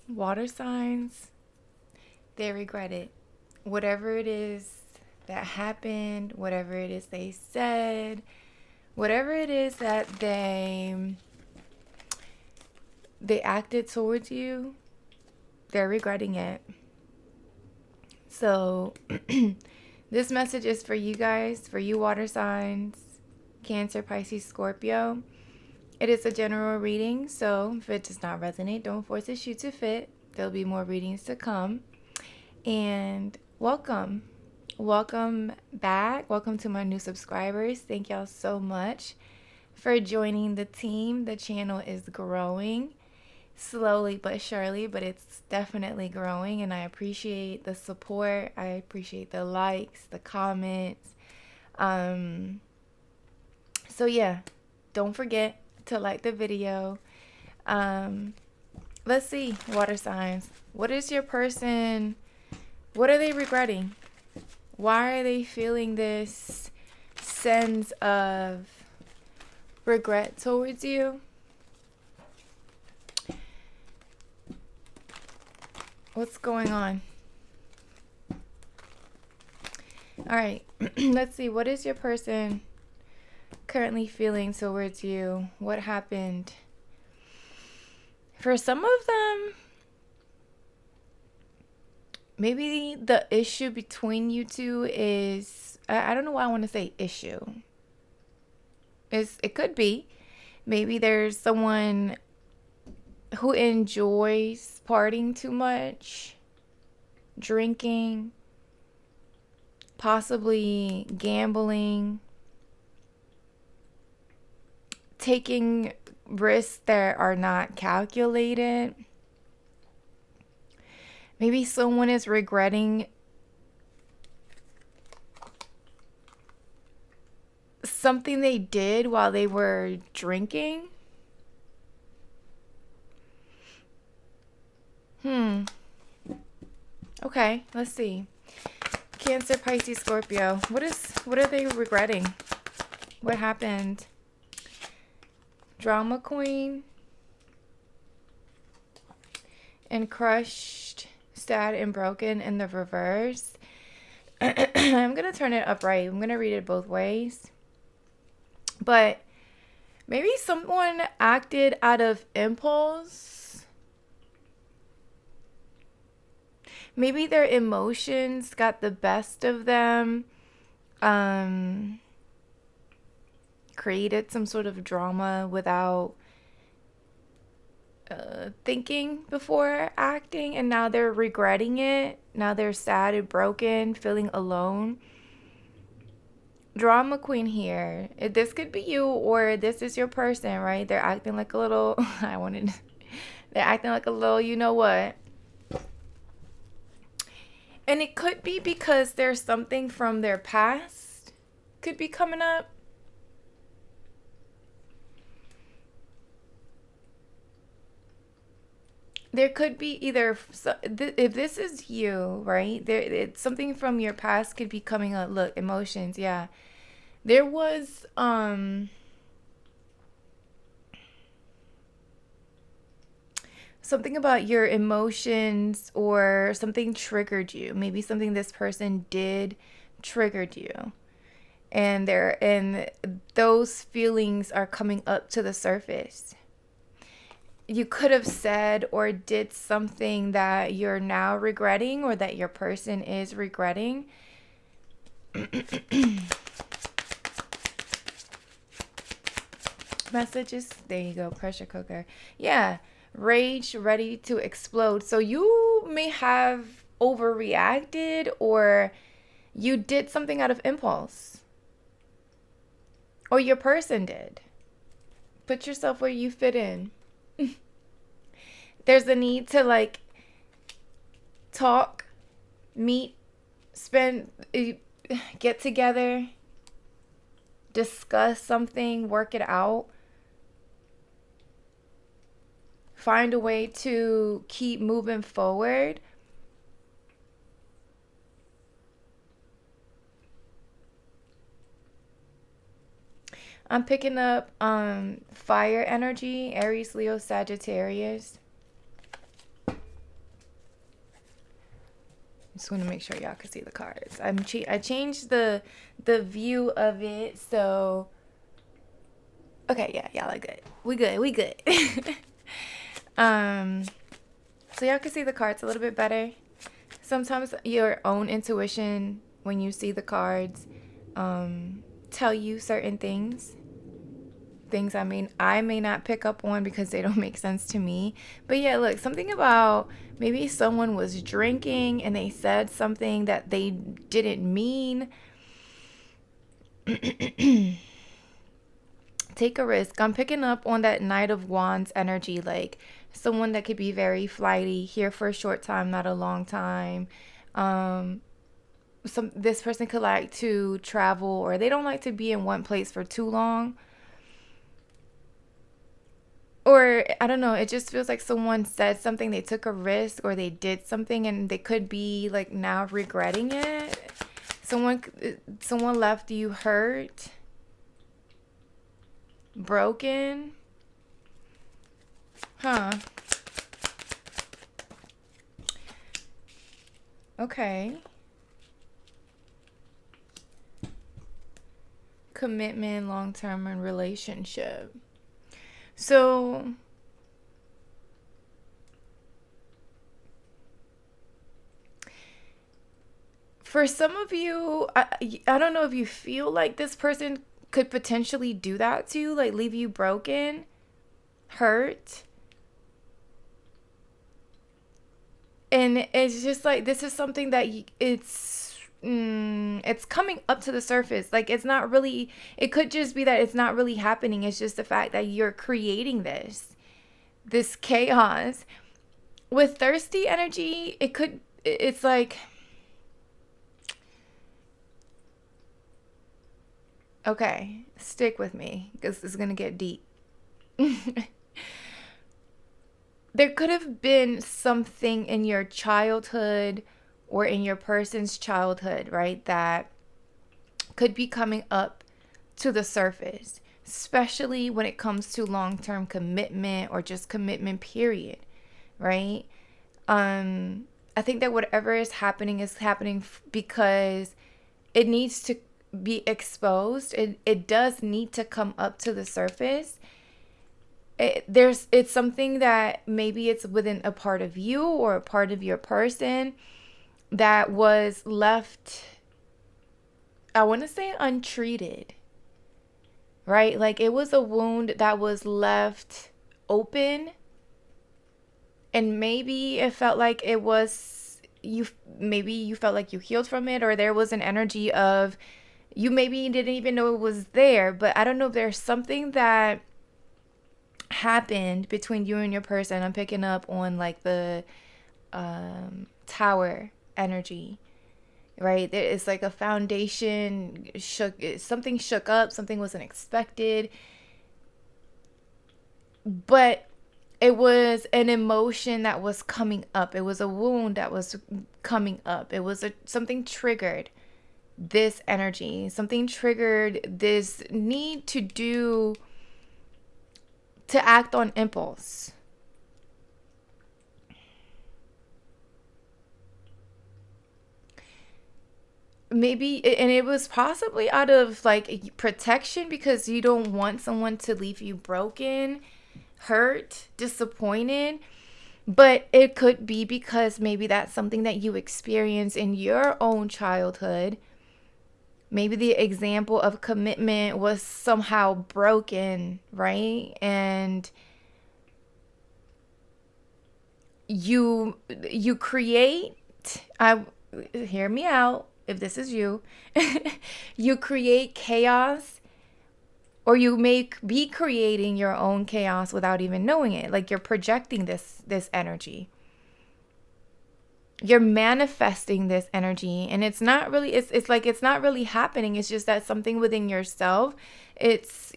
Water signs, they regret it. Whatever it is that happened, whatever it is they said, whatever it is that they acted towards you, they're regretting it. So this message is for you guys, for you water signs, Cancer, Pisces, Scorpio. It is a general reading, so if it does not resonate, don't force the shoe to fit. There'll be more readings to come. And welcome. Welcome back. Welcome to my new subscribers. Thank y'all so much for joining the team. The channel is growing slowly but surely, but it's definitely growing, and I appreciate the support. I appreciate the likes, the comments. So yeah, don't forget to like the video. Let's see, water signs. What is your person? What are they regretting? Why are they feeling this sense of regret towards you? What's going on? All right, let's see. What is your person currently feeling towards you? What happened? For some of them, maybe the issue between you two is, I don't know why I want to say issue. It could be. Maybe there's someone who enjoys partying too much, drinking, possibly gambling, taking risks that are not calculated. Maybe someone is regretting something they did while they were drinking. Okay, let's see. Cancer, Pisces, Scorpio. What are they regretting? What happened? Drama Queen. And crushed, sad, and broken in the reverse. I'm going to turn it upright. I'm going to read it both ways. But maybe someone acted out of impulse. Maybe their emotions got the best of them. Created some sort of drama without thinking before acting, and now they're regretting it. Now they're sad and broken, feeling alone. Drama Queen here. This could be you, or this is your person, right? They're acting like a little they're acting like a little, you know what? And it could be because there's something from their past could be coming up. There could be either, if this is you, right? It's something from your past could be coming up. Look, emotions, yeah. There was something about your emotions, or something triggered you. Maybe something this person did triggered you. And those feelings are coming up to the surface. You could have said or did something that you're now regretting, or that your person is regretting. Messages. There you go. Pressure cooker. Yeah. Rage, ready to explode. So you may have overreacted, or you did something out of impulse. Or your person did. Put yourself where you fit in. There's a need to talk, meet, get together, discuss something, work it out. Find a way to keep moving forward. I'm picking up fire energy, Aries, Leo, Sagittarius. Just want to make sure y'all can see the cards. I changed the view of it, so okay, yeah, y'all are good. We good. So y'all can see the cards a little bit better. Sometimes your own intuition, when you see the cards, tell you certain things. Things I may not pick up on because they don't make sense to me. But yeah, look, something about maybe someone was drinking and they said something that they didn't mean. Take a risk. I'm picking up on that Knight of Wands energy, like someone that could be very flighty, here for a short time, not a long time. This person could like to travel, or they don't like to be in one place for too long. Or I don't know, it just feels like someone said something, they took a risk, or they did something and they could be like now regretting it. Someone left you hurt, broken. Huh. Okay. Commitment, long-term, and relationship. So for some of you, I don't know if you feel like this person could potentially do that to you, like leave you broken, hurt. And it's just like, this is something that it's coming up to the surface. Like, it's not really, it could just be that it's not really happening. It's just the fact that you're creating this chaos. With thirsty energy, it's like, okay, stick with me because it's going to get deep. There could have been something in your childhood or in your person's childhood, right, that could be coming up to the surface, especially when it comes to long-term commitment or just commitment, period, right? I think that whatever is happening because it needs to be exposed. It does need to come up to the surface. It's something that maybe it's within a part of you or a part of your person that was left, I want to say, untreated, right? Like, it was a wound that was left open, and maybe it felt like it was maybe you felt like you healed from it, or there was an energy of you maybe didn't even know it was there. But I don't know if there's something that happened between you and your person. I'm picking up on like the tower energy, right? It's like a foundation something shook up, something wasn't expected, but it was an emotion that was coming up. It was a wound that was coming up. It was something triggered this energy, something triggered this need to act on impulse. Maybe, and it was possibly out of like protection, because you don't want someone to leave you broken, hurt, disappointed. But it could be because maybe that's something that you experience in your own childhood. Maybe the example of commitment was somehow broken, right? And you create, hear me out if this is you, you create chaos, or you may be creating your own chaos without even knowing it. Like, you're projecting this energy. You're manifesting this energy, and it's not really, it's like it's not really happening. It's just that something within yourself, it's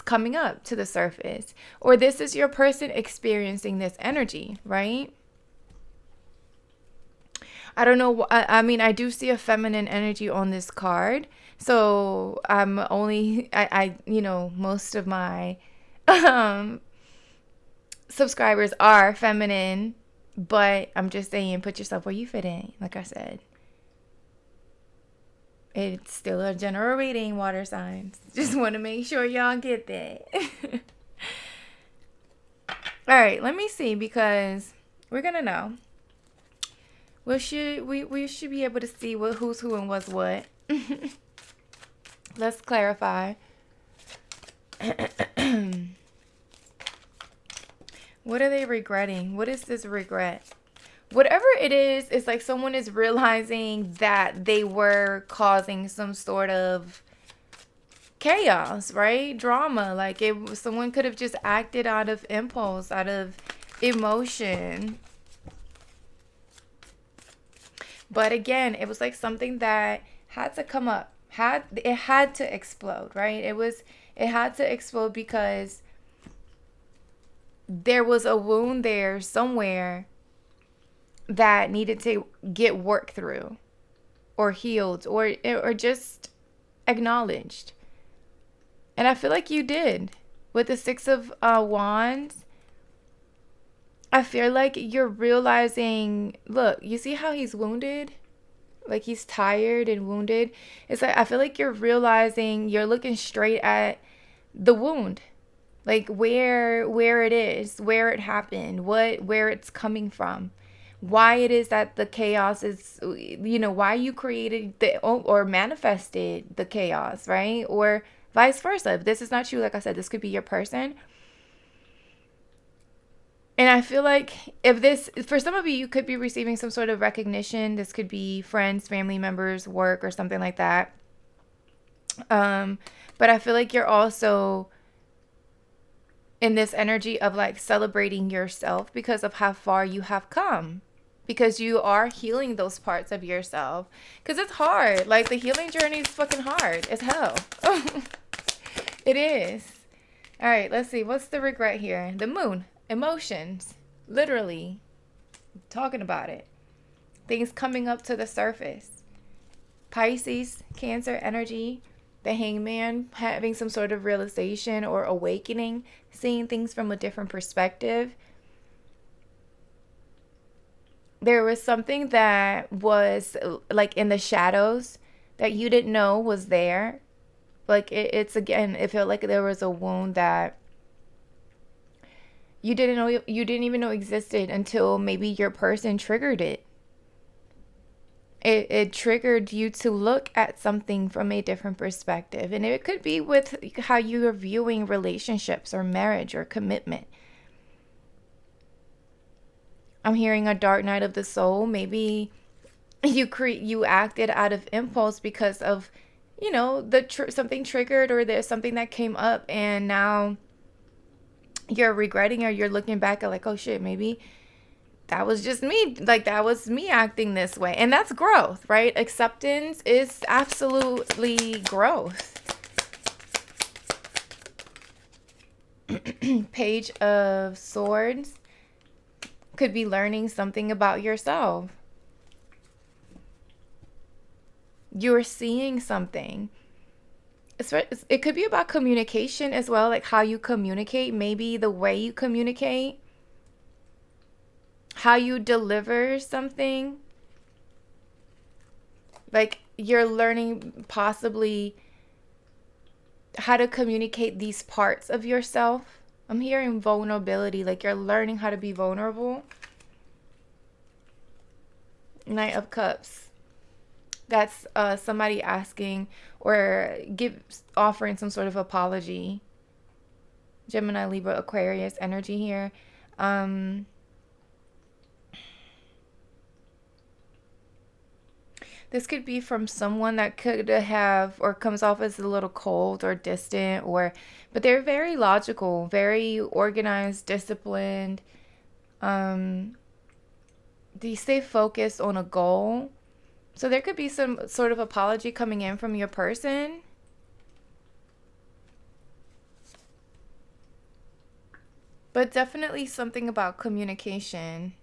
coming up to the surface. Or this is your person experiencing this energy, right? I don't know. I mean, I do see a feminine energy on this card. So I'm only, most of my subscribers are feminine, but I'm just saying, put yourself where you fit in, like I said. It's still a general reading, water signs. Just want to make sure y'all get that. All right, let me see, because we're going to know. We should be able to see who's who and what's what. Let's clarify. What are they regretting? What is this regret? Whatever it is, it's like someone is realizing that they were causing some sort of chaos, right? Drama. Like someone could have just acted out of impulse, out of emotion. But again, it was like something that had to come up. It had to explode, right? It had to explode because there was a wound there somewhere that needed to get worked through or healed or just acknowledged. And I feel like you did. With the Six of Wands, I feel like you're realizing, look, you see how he's wounded? Like he's tired and wounded. It's like, I feel like you're realizing, you're looking straight at the wound. Like where it is, where it happened, where it's coming from. Why it is that the chaos is, why you created or manifested the chaos, right? Or vice versa. If this is not you, like I said, this could be your person. And I feel like for some of you, you could be receiving some sort of recognition. This could be friends, family members, work, or something like that. But I feel like you're also in this energy of like celebrating yourself because of how far you have come. Because you are healing those parts of yourself. Because it's hard. Like the healing journey is fucking hard as hell. It is. All right, let's see. What's the regret here? The moon. Emotions. Literally. Talking about it. Things coming up to the surface. Pisces, Cancer energy. The Hangman, having some sort of realization or awakening. Seeing things from a different perspective. There was something that was like in the shadows that you didn't know was there. Like it felt like there was a wound that you didn't even know existed until maybe your person triggered it. It triggered you to look at something from a different perspective. And it could be with how you are viewing relationships or marriage or commitment. I'm hearing a dark night of the soul. Maybe you acted out of impulse because of, something triggered, or there's something that came up, and now you're regretting, or you're looking back at like, oh shit, maybe that was just me. Like that was me acting this way. And that's growth, right? Acceptance is absolutely growth. Page of Swords. Could be learning something about yourself. You're seeing something. It could be about communication as well, like how you communicate, maybe the way you communicate, how you deliver something. Like you're learning possibly how to communicate these parts of yourself. I'm hearing vulnerability, like you're learning how to be vulnerable. Knight of Cups. That's somebody asking or offering some sort of apology. Gemini, Libra, Aquarius energy here. This could be from someone that could have or comes off as a little cold or distant, but they're very logical, very organized, disciplined. They stay focused on a goal. So there could be some sort of apology coming in from your person. But definitely something about communication.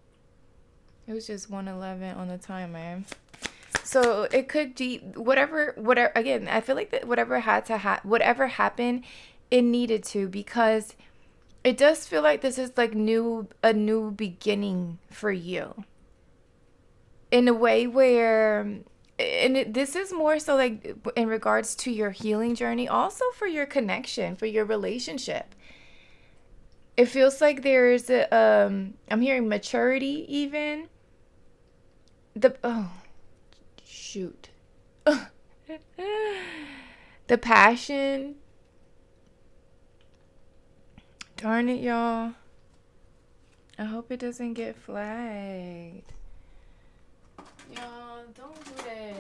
It was just 1:11 on the timer. So it could be whatever. Again, I feel like that whatever happened, it needed to, because it does feel like this is like a new beginning for you. In a way where this is more so like in regards to your healing journey, also for your connection, for your relationship. It feels like there's a, I'm hearing maturity even. Oh, shoot. The passion. Darn it, y'all. I hope it doesn't get flagged. Y'all, don't do that.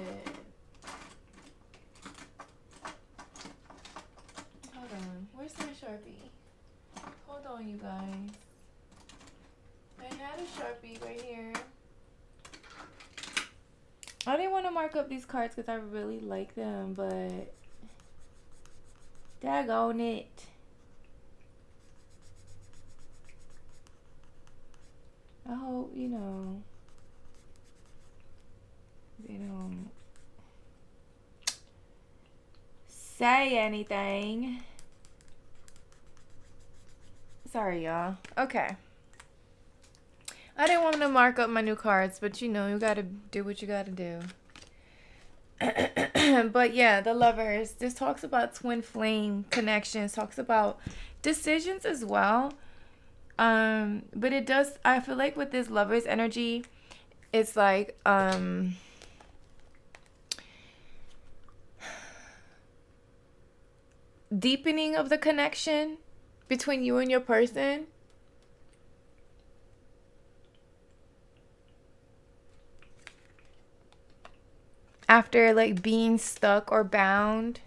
Hold on. Where's my Sharpie? Hold on, you guys. I had a Sharpie right here. I didn't want to mark up these cards because I really like them, but daggone it. I hope, you know, they don't say anything. Sorry, y'all. Okay. I didn't want to mark up my new cards, but you know, you gotta do what you gotta do. But yeah, the Lovers. This talks about twin flame connections, talks about decisions as well. But it does, I feel like with this Lovers energy, it's like, deepening of the connection between you and your person. After like being stuck or bound.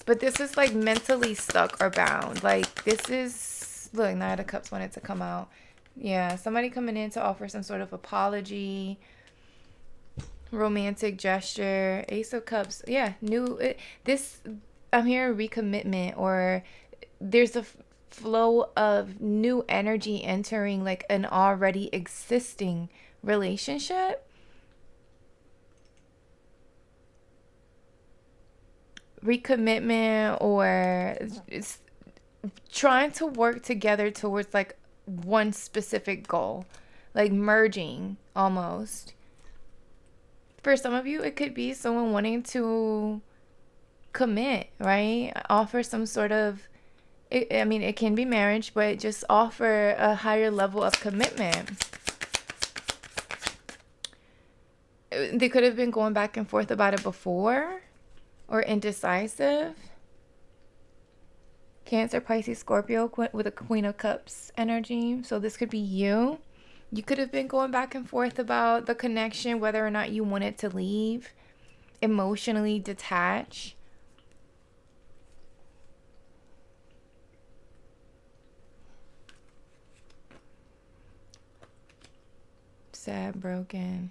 But this is like mentally stuck or bound. Like this is, look, Knight of Cups wanted to come out. Yeah, somebody coming in to offer some sort of apology, romantic gesture. Ace of Cups. Yeah, I'm hearing recommitment, or there's a flow of new energy entering like an already existing relationship. Recommitment, or it's trying to work together towards like one specific goal, like merging almost. For some of you, it could be someone wanting to commit, right? Offer some sort of, I mean, it can be marriage, but just offer a higher level of commitment. They could have been going back and forth about it before, or indecisive. Cancer, Pisces, Scorpio with a Queen of Cups energy. So this could be you. You could have been going back and forth about the connection, whether or not you wanted to leave, emotionally detach. Sad, broken.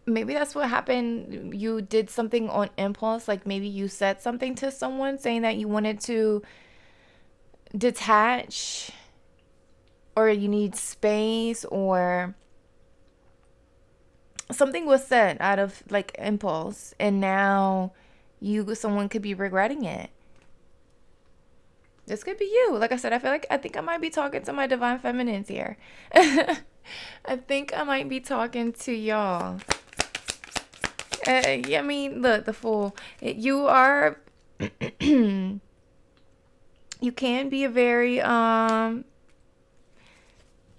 Maybe that's what happened. You did something on impulse. Like maybe you said something to someone saying that you wanted to detach, or you need space, or something was said out of like impulse, and now someone could be regretting it. This could be you. Like I said, I think I might be talking to my divine feminines here. I think I might be talking to y'all. I mean, look, the Fool. You are, you can be a very, you know,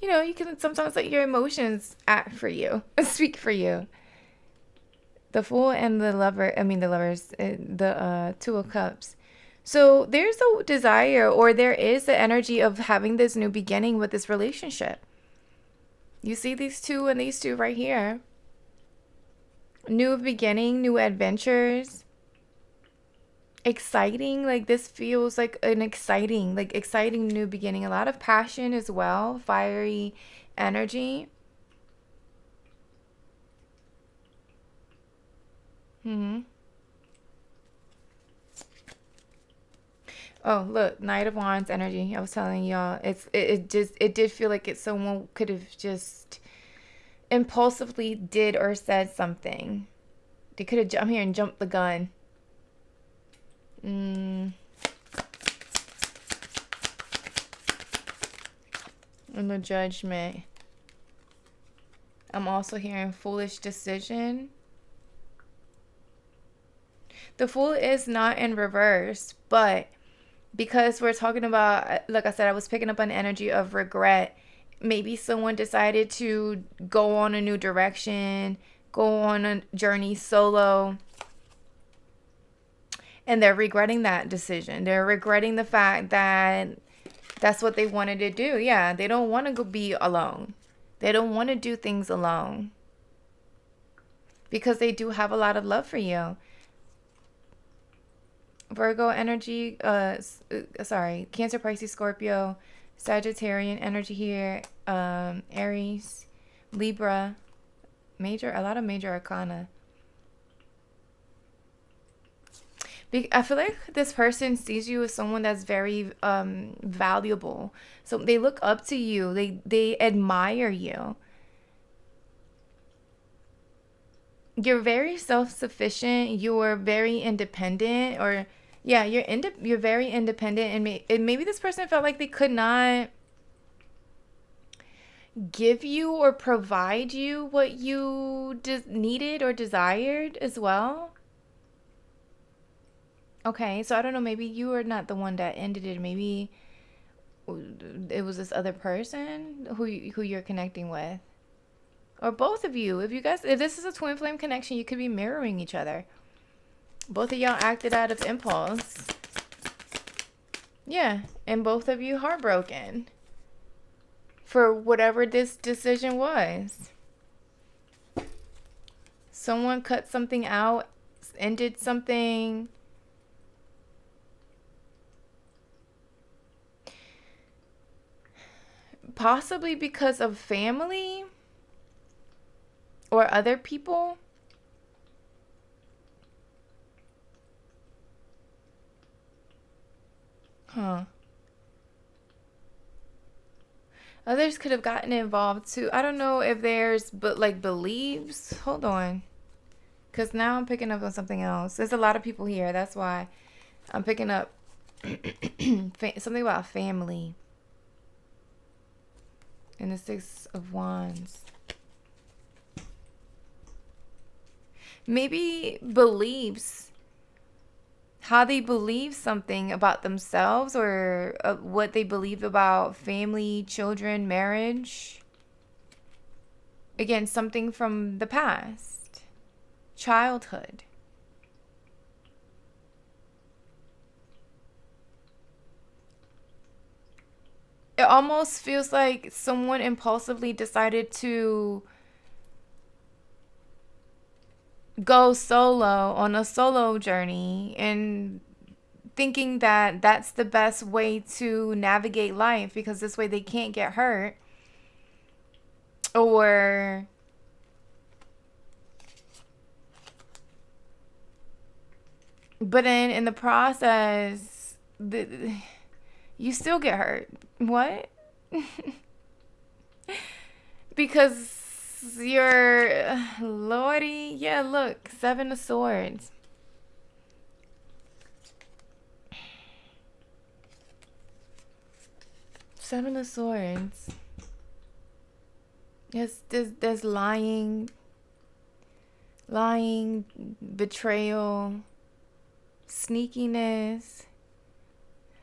you can sometimes let your emotions act for you, speak for you. The Fool and the Lover, the Lovers, the Two of Cups. So there's a desire, or there is the energy of having this new beginning with this relationship. You see these two and these two right here. New beginning, new adventures. Exciting. Like this feels like an exciting new beginning. A lot of passion as well. Fiery energy. Oh, look, Knight of Wands energy. I was telling y'all, it did feel like someone could have just impulsively did or said something. They could have, I'm hearing jumped the gun. And the Judgment. I'm also hearing foolish decision. The Fool is not in reverse, but because we're talking about, like I said, I was picking up an energy of regret. Maybe someone decided to go on a new direction, go on a journey solo, and they're regretting that decision. They're regretting the fact that that's what they wanted to do. Yeah, they don't want to go be alone. They don't want to do things alone because they do have a lot of love for you. Virgo energy, sorry, Cancer, Pisces, Scorpio, Sagittarian energy here, Aries, Libra, a lot of major arcana. I feel like this person sees you as someone that's very valuable. So they look up to you. They admire you. You're very self-sufficient. You're very independent, or yeah, you're very independent, and maybe this person felt like they could not give you or provide you what you needed or desired as well. Okay, so I don't know, maybe you are not the one that ended it. Maybe it was this other person who you're connecting with. Or both of you. If this is a twin flame connection, you could be mirroring each other. Both of y'all acted out of impulse. Yeah, and both of you heartbroken for whatever this decision was. Someone cut something out, ended something. Possibly because of family or other people. Huh. Others could have gotten involved too. I don't know if there's beliefs. Hold on. Because now I'm picking up on something else. There's a lot of people here. That's why I'm picking up something about family. And the Six of Wands. Maybe beliefs. How they believe something about themselves, or what they believe about family, children, marriage. Again, something from the past. Childhood. It almost feels like someone impulsively decided to go solo on a solo journey and thinking that that's the best way to navigate life because this way they can't get hurt, or but in the process you still get hurt. What? Because you're lordy. Yeah, look, Seven of Swords. Seven of Swords. Yes, there's lying, betrayal, sneakiness.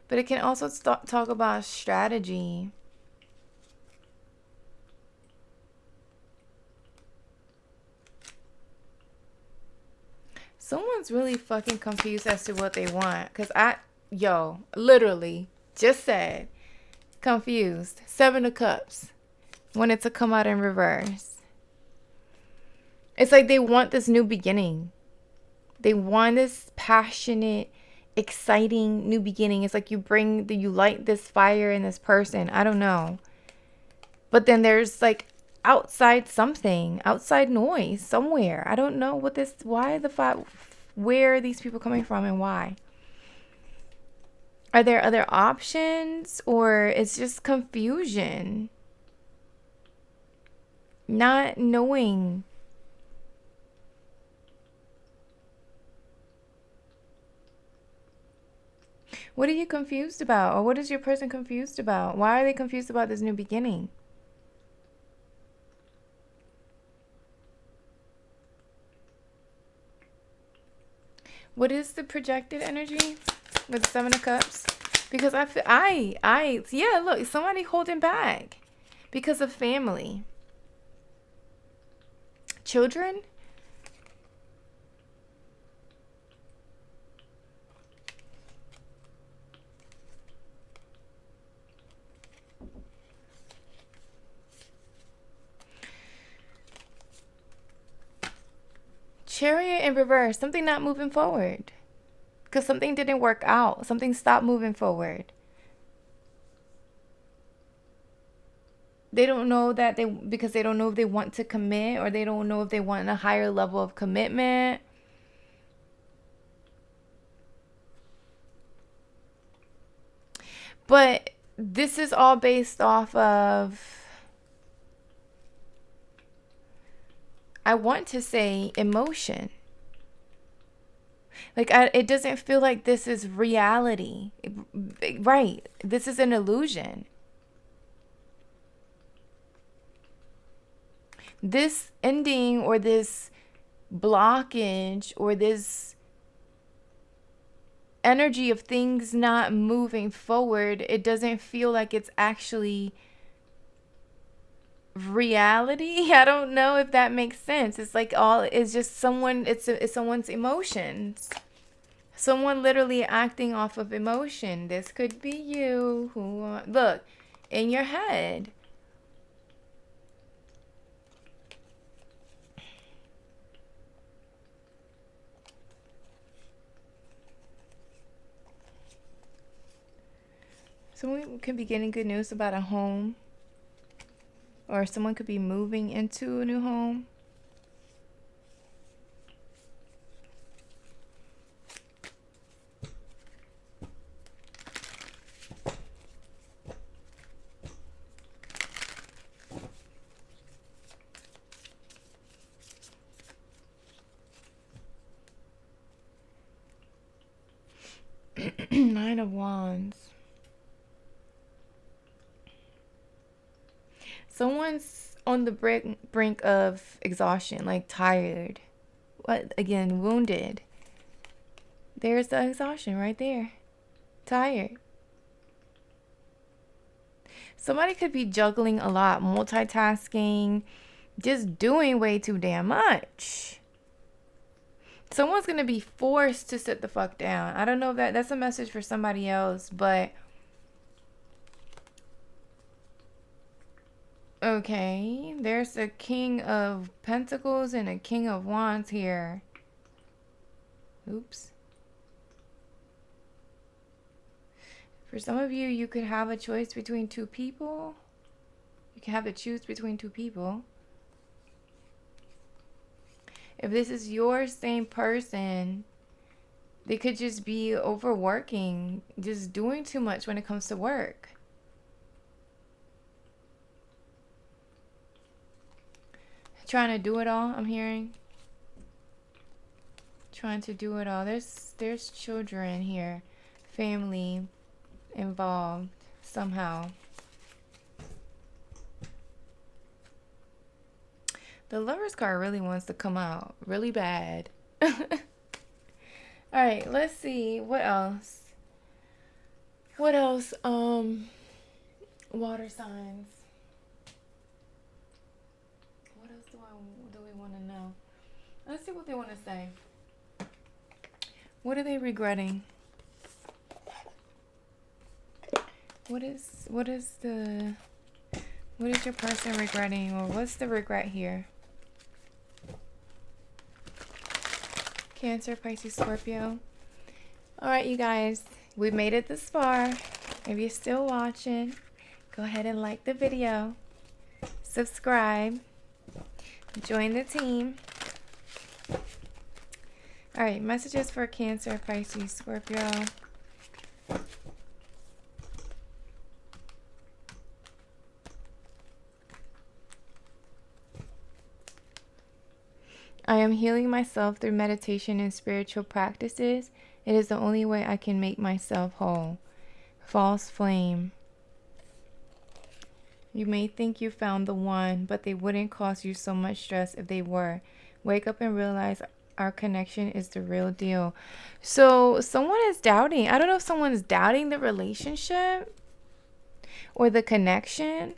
But it can also talk about strategy. Someone's really fucking confused as to what they want. Because literally just said confused. Seven of Cups. Wanted to come out in reverse. It's like they want this new beginning. They want this passionate, exciting new beginning. It's like you light this fire in this person. I don't know. But then there's like outside noise somewhere. I don't know where are these people coming from and why. Are there other options, or it's just confusion? Not knowing. What are you confused about? Or what is your person confused about? Why are they confused about this new beginning? What is the projected energy with the Seven of Cups? Because yeah, look, somebody holding back because of family. Children? Chariot in reverse. Something not moving forward. Because something didn't work out. Something stopped moving forward. They don't know that because they don't know if they want to commit, or they don't know if they want a higher level of commitment. But this is all based off of, I want to say, emotion. Like, it doesn't feel like this is reality. Right. This is an illusion. This ending, or this blockage, or this energy of things not moving forward, it doesn't feel like it's actually reality. I don't know if that makes sense. It's like it's just it's someone's emotions. Someone literally acting off of emotion. This could be you who look in your head. Someone could be getting good news about a home, or someone could be moving into a new home. Nine of Wands. Someone's on the brink of exhaustion, like tired. What again? Wounded. There's the exhaustion right there. Tired. Somebody could be juggling a lot, multitasking, just doing way too damn much. Someone's going to be forced to sit the fuck down. I don't know if that's a message for somebody else, but okay, there's a King of Pentacles and a King of Wands here. Oops. For some of you, you could have a choice between two people. You can have to choose between two people. If this is your same person, they could just be overworking, just doing too much when it comes to work. Trying to do it all, I'm hearing. Trying to do it all. There's children here, family involved somehow. The Lover's card really wants to come out really bad. All right, let's see what else. What else? Water signs. What else do we want to know? Let's see what they want to say. What are they regretting? What is your person regretting, or what's the regret here? Cancer, Pisces, Scorpio. All right, you guys, we made it this far. If you're still watching, go ahead and like the video, subscribe, join the team. All right, messages for Cancer, Pisces, Scorpio. I am healing myself through meditation and spiritual practices. It is the only way I can make myself whole. False flame. You may think you found the one, but they wouldn't cause you so much stress if they were. Wake up and realize our connection is the real deal. So someone is doubting. I don't know if someone's doubting the relationship or the connection,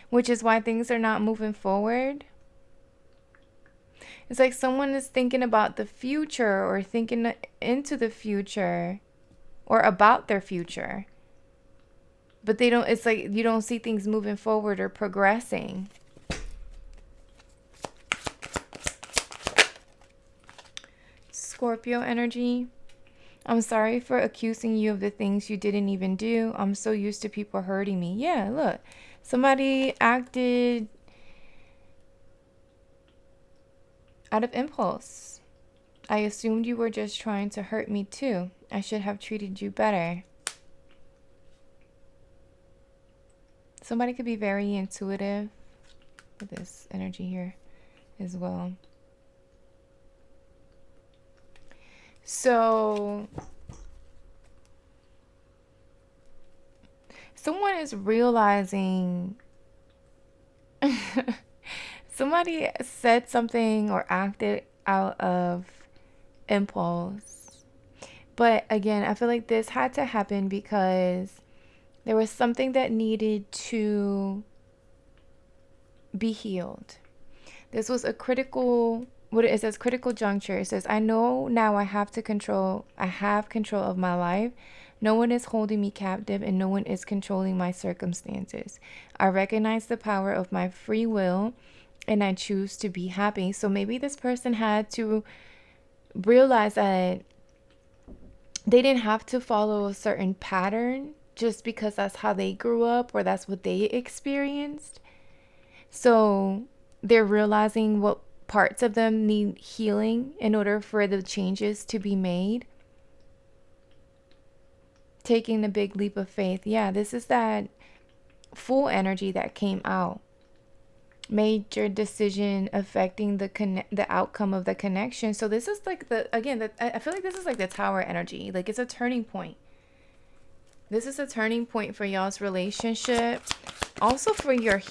which is why things are not moving forward. It's like someone is thinking about the future or thinking into the future or about their future. But they don't, it's like you don't see things moving forward or progressing. Scorpio energy. I'm sorry for accusing you of the things you didn't even do. I'm so used to people hurting me. Yeah, look. Somebody acted out of impulse. I assumed you were just trying to hurt me too. I should have treated you better. Somebody could be very intuitive with this energy here as well. So someone is realizing somebody said something or acted out of impulse. But again, I feel like this had to happen because there was something that needed to be healed. This was a critical, what it says, critical juncture. It says, I know now I have control of my life. No one is holding me captive and no one is controlling my circumstances. I recognize the power of my free will and I choose to be happy. So maybe this person had to realize that they didn't have to follow a certain pattern just because that's how they grew up or that's what they experienced. So they're realizing what parts of them need healing in order for the changes to be made. Taking the big leap of faith. Yeah, this is that full energy that came out. Major decision affecting the outcome of the connection. So this is like I feel like this is like the Tower energy. Like it's a turning point. This is a turning point for y'all's relationship. Also for your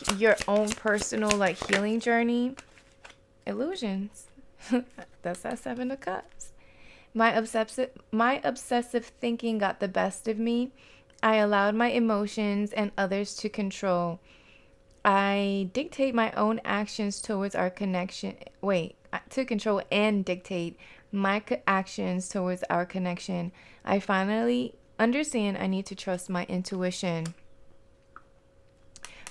own personal like healing journey. Illusions. That's that Seven of Cups. My obsessive thinking got the best of me. I allowed my emotions and others to control. I dictate my own actions towards our connection. To control and dictate my actions towards our connection. I finally understand I need to trust my intuition.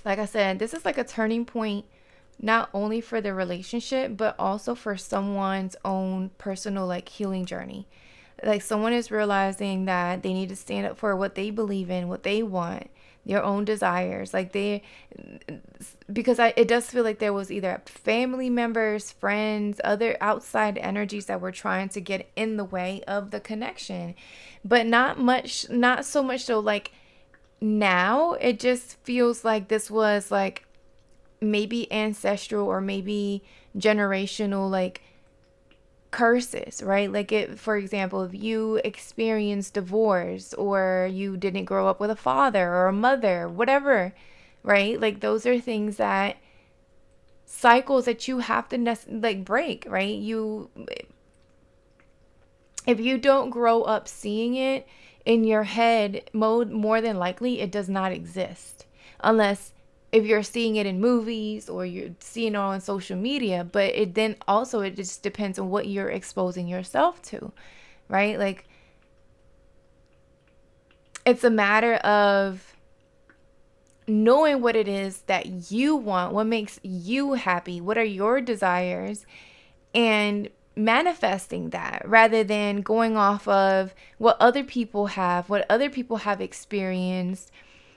Like I said, this is like a turning point, not only for the relationship, but also for someone's own personal like healing journey. Like someone is realizing that they need to stand up for what they believe in, what they want, their own desires. Like it does feel like there was either family members, friends, other outside energies that were trying to get in the way of the connection, but not so much so like now. It just feels like this was like maybe ancestral or maybe generational like curses, right? Like for example, if you experienced divorce or you didn't grow up with a father or a mother, whatever, right? Like those are things that cycles that you have to like break, right? If you don't grow up seeing it in your head, more than likely it does not exist, unless if you're seeing it in movies or you're seeing it on social media. But it just depends on what you're exposing yourself to, right? Like it's a matter of knowing what it is that you want, what makes you happy, what are your desires, and manifesting that rather than going off of what other people have experienced.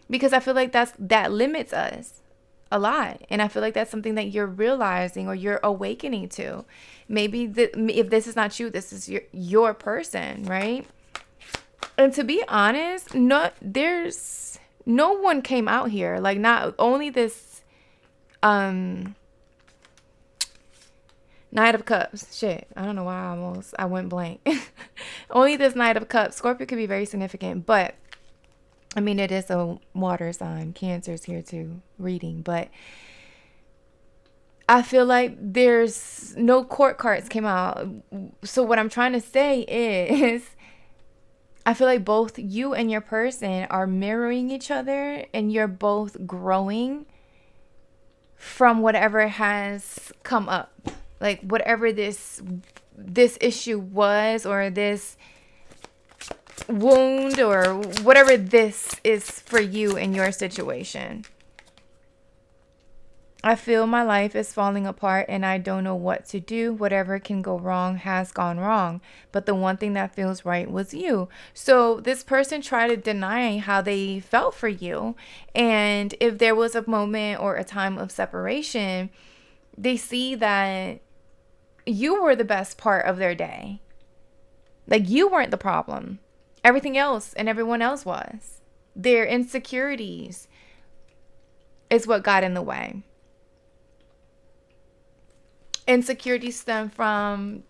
Because I feel like that limits us a lot. And I feel like that's something that you're realizing or you're awakening to. Maybe if this is not you, this is your person, right? And to be honest, there's no one came out here. Like not only this Knight of Cups. Shit. I don't know why I went blank. Only this Knight of Cups. Scorpio could be very significant, but I mean, it is a water sign. Cancer's here too, reading. But I feel like there's no court cards came out. So what I'm trying to say is I feel like both you and your person are mirroring each other, and you're both growing from whatever has come up. Like whatever this issue was, or this wound, or whatever this is for you in your situation. I feel my life is falling apart and I don't know what to do. Whatever can go wrong has gone wrong. But the one thing that feels right was you. So this person tried to deny how they felt for you. And if there was a moment or a time of separation, they see that you were the best part of their day. Like you weren't the problem. Everything else and everyone else was. Their insecurities is what got in the way. Insecurities stem from,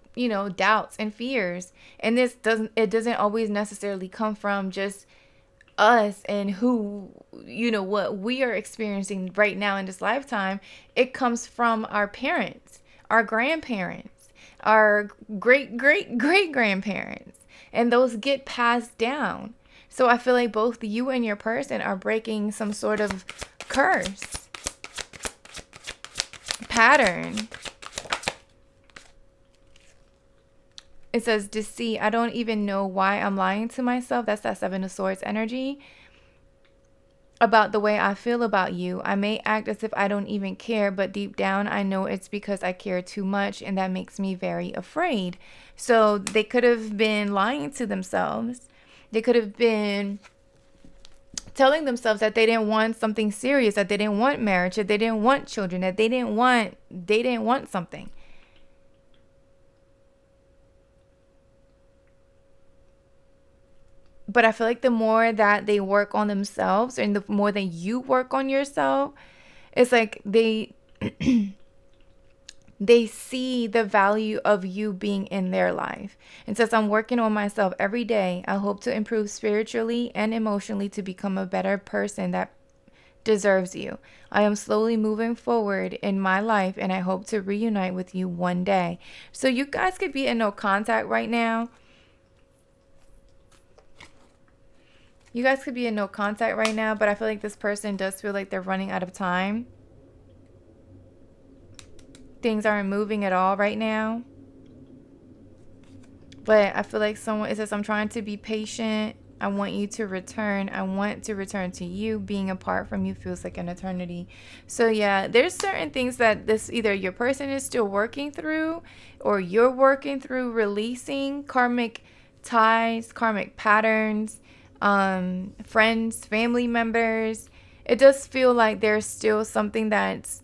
doubts and fears. And it doesn't always necessarily come from just us and who, what we are experiencing right now in this lifetime. It comes from our parents, our grandparents, our great grandparents, and those get passed down. So I feel like both you and your person are breaking some sort of curse pattern. It says deceit. I don't even know why I'm lying to myself. That's that Seven of Swords energy. About the way I feel about you. I may act as if I don't even care, but deep down I know it's because I care too much, and that makes me very afraid. So they could have been lying to themselves. They could have been telling themselves that they didn't want something serious, that they didn't want marriage, that they didn't want children, that they didn't want something. But I feel like the more that they work on themselves, and the more that you work on yourself, it's like they see the value of you being in their life. And says, I'm working on myself every day. I hope to improve spiritually and emotionally to become a better person that deserves you. I am slowly moving forward in my life, and I hope to reunite with you one day. So you guys could be in no contact right now. You guys could be in no contact right now, but I feel like this person does feel like they're running out of time. Things aren't moving at all right now. But I feel like it says, I'm trying to be patient. I want you to return. I want to return to you. Being apart from you feels like an eternity. So yeah, there's certain things that either your person is still working through, or you're working through releasing karmic ties, karmic patterns, friends, family members. It does feel like there's still something that's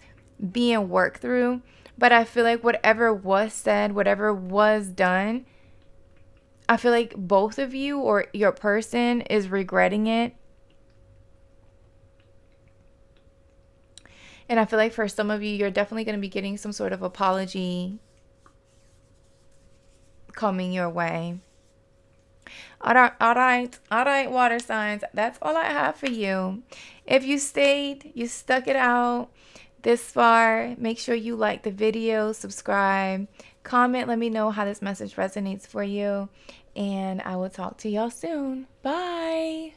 being worked through. But I feel like whatever was said, whatever was done, I feel like both of you or your person is regretting it. And I feel like for some of you, you're definitely going to be getting some sort of apology coming your way. All right, water signs. That's all I have for you. If you stayed, you stuck it out this far, make sure you like the video, subscribe, comment, let me know how this message resonates for you, and I will talk to y'all soon. Bye.